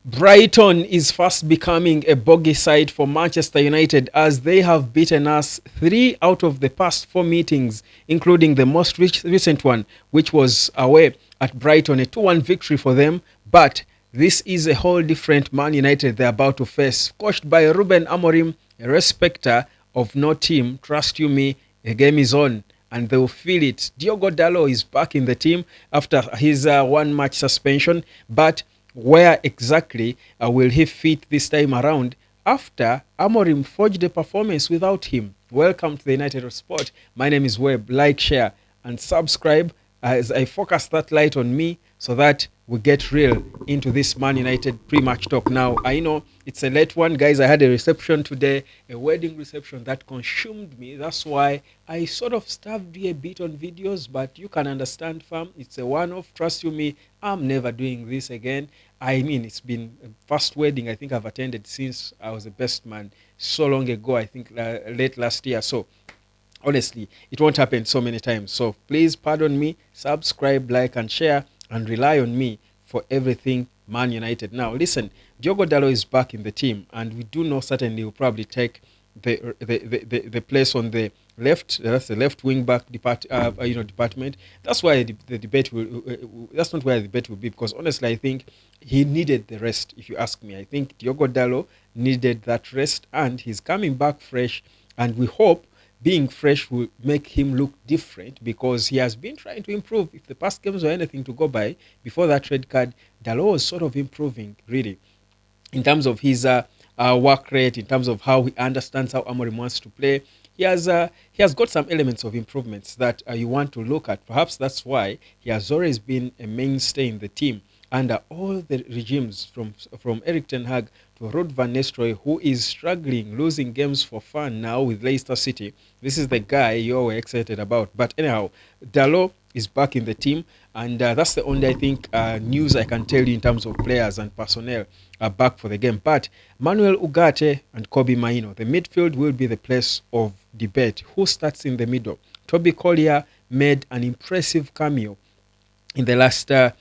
Brighton is fast becoming a bogey side for Manchester United as they have beaten us 3 out of the past 4 meetings, including the most recent one, which was away at Brighton, a 2-1 victory for them. But this is a whole different Man United they're about to face, coached by Ruben Amorim, a respecter of no team. Trust you me, the game is on and they'll feel it. Diogo Dalot is back in the team after his one-match suspension, but where exactly will he fit this time around after Amorim forged a performance without him? Welcome to the United of Sport. My name is Webb. Like, share, and subscribe as I focus that light on me so that we get real into this Man United pre-match talk. Now, I know it's a late one, guys. I had a reception today, a wedding reception that consumed me. That's why I sort of starved you a bit on videos, but you can understand, fam. It's a one-off. Trust you me, I'm never doing this again. I mean, it's been a first wedding I think I've attended since I was a best man so long ago, I think late last year. So honestly, it won't happen so many times. So please pardon me, subscribe, like, and share, and rely on me for everything Man United. Now, listen, Diogo Dalot is back in the team, and we do know certainly will probably take the place on the left. That's the left wing back department. That's why the debate will. That's not where the debate will be, because honestly, I think he needed the rest. If you ask me, I think Diogo Dalot needed that rest, and he's coming back fresh, and we hope being fresh will make him look different because he has been trying to improve. If the past games were anything to go by, before that red card, Dalot was sort of improving, really, in terms of his work rate, in terms of how he understands how Amorim wants to play. He has got some elements of improvements that you want to look at. Perhaps that's why he has always been a mainstay in the team under all the regimes, from Erik ten Hag to Ruud van Nistelrooy, who is struggling, losing games for fun now with Leicester City. This is the guy you were excited about. But anyhow, Dalot is back in the team, and that's the only, I think, news I can tell you in terms of players and personnel are back for the game. But Manuel Ugarte and Kobbie Mainoo, the midfield will be the place of debate. Who starts in the middle? Toby Collier made an impressive cameo in the last a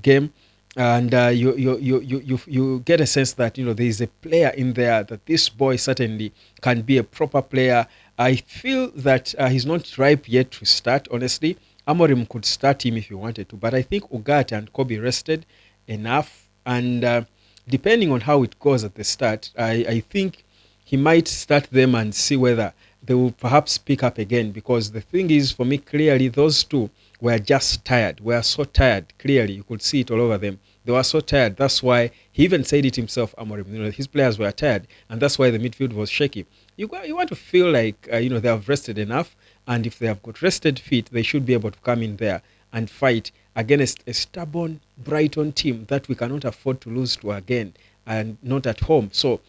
game, and you get a sense that there is a player in there that this boy certainly can be a proper player. I feel that he's not ripe yet to start, honestly. Amorim could start him if he wanted to, but I think Ugarte and Kobbie rested enough, and depending on how it goes at the start, I think he might start them and see whether they will perhaps pick up again, because the thing is, for me, clearly those two were just tired. Were so tired. Clearly, you could see it all over them. They were so tired. That's why he even said it himself, Amorim. His players were tired, and that's why the midfield was shaky. You want to feel like they have rested enough, and if they have got rested feet, they should be able to come in there and fight against a stubborn Brighton team that we cannot afford to lose to again, and not at home. So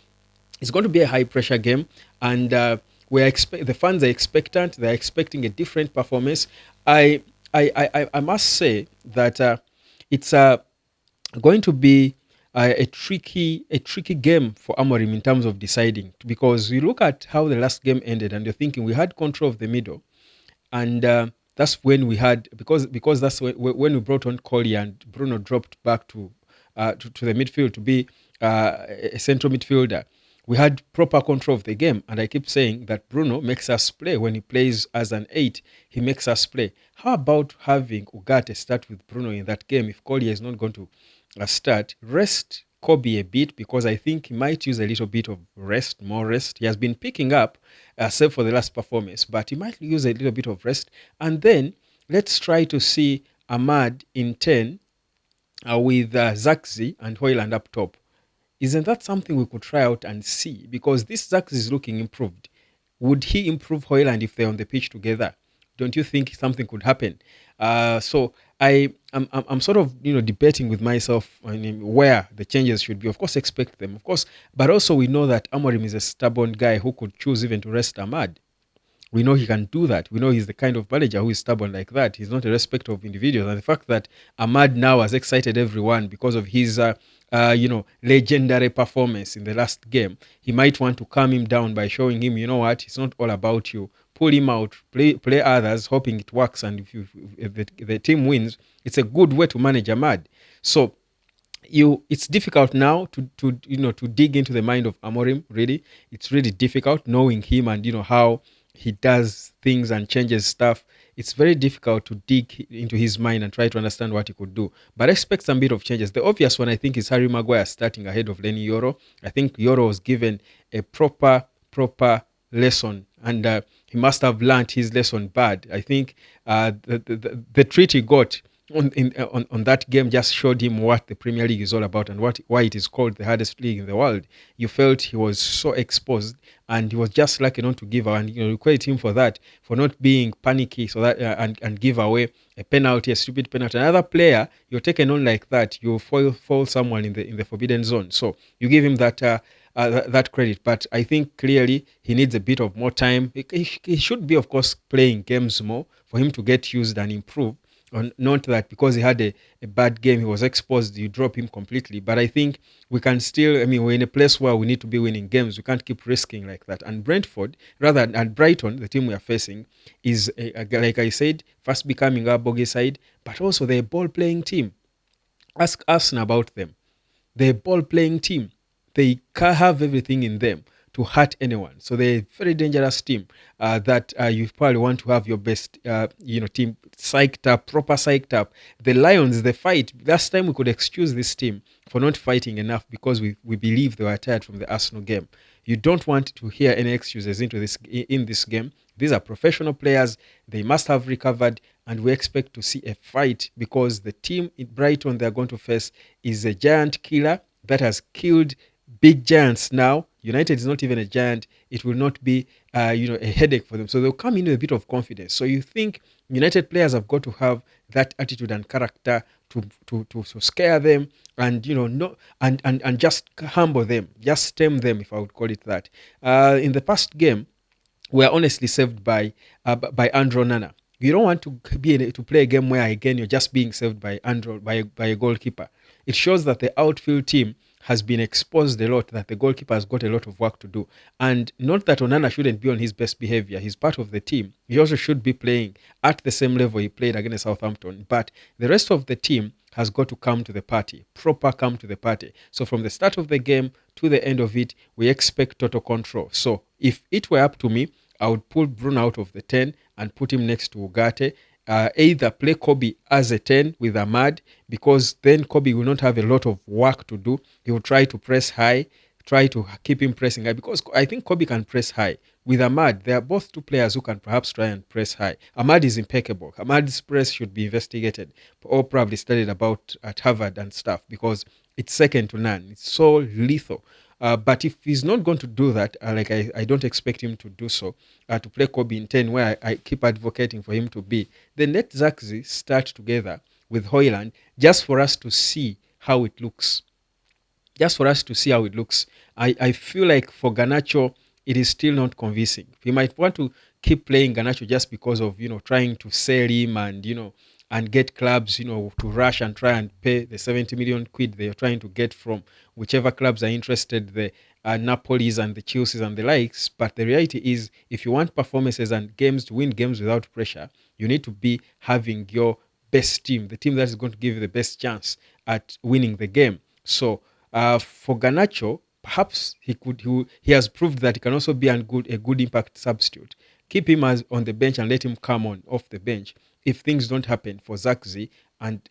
it's going to be a high pressure game, and the fans are expectant. They're expecting a different performance. I must say that it's going to be a tricky game for Amorim in terms of deciding, because you look at how the last game ended and you're thinking we had control of the middle, and that's when we had, because that's when we brought on Collier and Bruno dropped back to the midfield to be a central midfielder. We had proper control of the game, and I keep saying that Bruno makes us play. When he plays as an 8, he makes us play. How about having Ugarte start with Bruno in that game if Collier is not going to start? Rest Kobbie a bit, because I think he might use a little bit of rest, more rest. He has been picking up, save for the last performance, but he might use a little bit of rest. And then let's try to see Ahmad in 10 with Zaxi and Hoyland up top. Isn't that something we could try out and see? Because this Zaxi is looking improved. Would he improve Hoyland if they're on the pitch together? Don't you think something could happen? So I'm sort of debating with myself on where the changes should be. Of course, expect them, of course, but also we know that Amorim is a stubborn guy who could choose even to rest Ahmad. We know he can do that. We know he's the kind of manager who is stubborn like that. He's not a respecter of individuals. And the fact that Ahmad now has excited everyone because of his, legendary performance in the last game, he might want to calm him down by showing him, you know what, it's not all about you. Pull him out, play others, hoping it works. And if the team wins, it's a good way to manage Ahmad. So it's difficult now to dig into the mind of Amorim. Really, it's really difficult knowing him and how he does things and changes stuff. It's very difficult to dig into his mind and try to understand what he could do. But I expect some bit of changes. The obvious one, I think, is Harry Maguire starting ahead of Lenny Yoro. I think Yoro was given a proper lesson, and he must have learned his lesson bad. I think the treat he got on that game just showed him what the Premier League is all about and why it is called the hardest league in the world. You felt he was so exposed, and he was just lucky not to give away. And you credit him for that, for not being panicky, so that and give away a penalty, a stupid penalty. Another player, you're taken on like that, you foul someone in the forbidden zone. So you give him that credit. But I think clearly he needs a bit of more time. He should be, of course, playing games more for him to get used and improve. Not that because he had a bad game, he was exposed, you drop him completely. But I think we can still, I mean, we're in a place where we need to be winning games. We can't keep risking like that. And and Brighton, the team we are facing, is, like I said, fast becoming our bogey side, but also they're a ball playing team. Ask Arsenal about them. They're a ball playing team. They can have everything in them to hurt anyone. So they're a very dangerous team that you probably want to have your best, team psyched up, proper psyched up. The Lions, the fight. Last time we could excuse this team for not fighting enough because we believe they were tired from the Arsenal game. You don't want to hear any excuses in this game. These are professional players. They must have recovered, and we expect to see a fight because the team in Brighton they're going to face is a giant killer that has killed big giants now. United is not even a giant. It will not be, a headache for them. So they'll come in with a bit of confidence. So you think United players have got to have that attitude and character to scare them and no and just humble them, just stem them, if I would call it that. In the past game, we are honestly saved by Andrew Nana. You don't want to play a game where again you're just being saved by Andrew by a goalkeeper. It shows that the outfield team has been exposed a lot, that the goalkeeper has got a lot of work to do. And not that Onana shouldn't be on his best behavior. He's part of the team. He also should be playing at the same level he played against Southampton. But the rest of the team has got to come to the party, proper come to the party. So from the start of the game to the end of it, we expect total control. So if it were up to me, I would pull Bruno out of the 10 and put him next to Ugarte. Either play Kobe as a 10 with Ahmad, because then Kobe will not have a lot of work to do. He will try to press high, try to keep him pressing high, because I think Kobe can press high. With Ahmad, they are both two players who can perhaps try and press high. Ahmad is impeccable. Ahmad's press should be investigated or probably studied about at Harvard and stuff, because it's second to none. It's so lethal. But if he's not going to do that, I don't expect him to do so, to play Kobe in 10, where I keep advocating for him to be, then let Zaxi start together with Hoyland just for us to see how it looks. Just for us to see how it looks. I feel like for Garnacho, it is still not convincing. We might want to keep playing Garnacho just because of, trying to sell him and get clubs, to rush and try and pay the 70 million quid they're trying to get from whichever clubs are interested, the Napolis and the Chelseas and the likes. But the reality is, if you want performances and games to win games without pressure, you need to be having your best team, the team that is going to give you the best chance at winning the game. So for Garnacho, perhaps he has proved that he can also be a good impact substitute. Keep him on the bench and let him come on off the bench if things don't happen for Zaxi and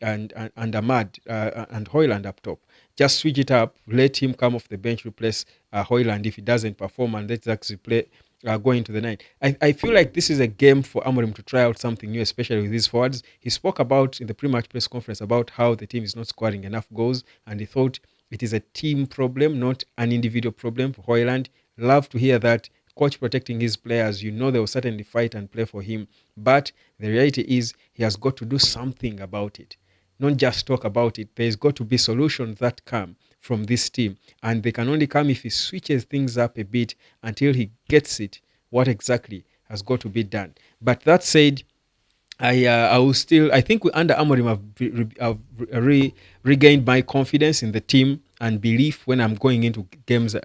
Ahmad and Hoyland up top. Just switch it up, let him come off the bench, replace Hoyland if he doesn't perform, and let Zaxi play go into the night. I feel like this is a game for Amorim to try out something new, especially with his forwards. He spoke about in the pre-match press conference about how the team is not scoring enough goals, and he thought it is a team problem, not an individual problem for Hoyland. Love to hear that. Coach protecting his players, they will certainly fight and play for him. But the reality is he has got to do something about it. Not just talk about it. There's got to be solutions that come from this team. And they can only come if he switches things up a bit until he gets it, what exactly has got to be done. But that said, I think under Amorim I've regained my confidence in the team and belief when I'm going into games,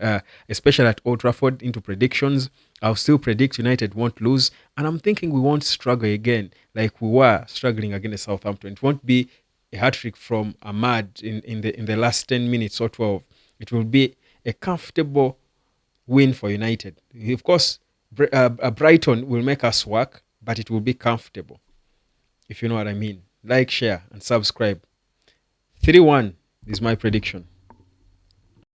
especially at Old Trafford, into predictions. I'll still predict United won't lose, and I'm thinking we won't struggle again like we were struggling against Southampton. It won't be a hat-trick from Ahmad in the last 10 minutes or 12. It will be a comfortable win for United. Of course, Brighton will make us work, but it will be comfortable, if you know what I mean. Like, share, and subscribe. 3-1 is my prediction.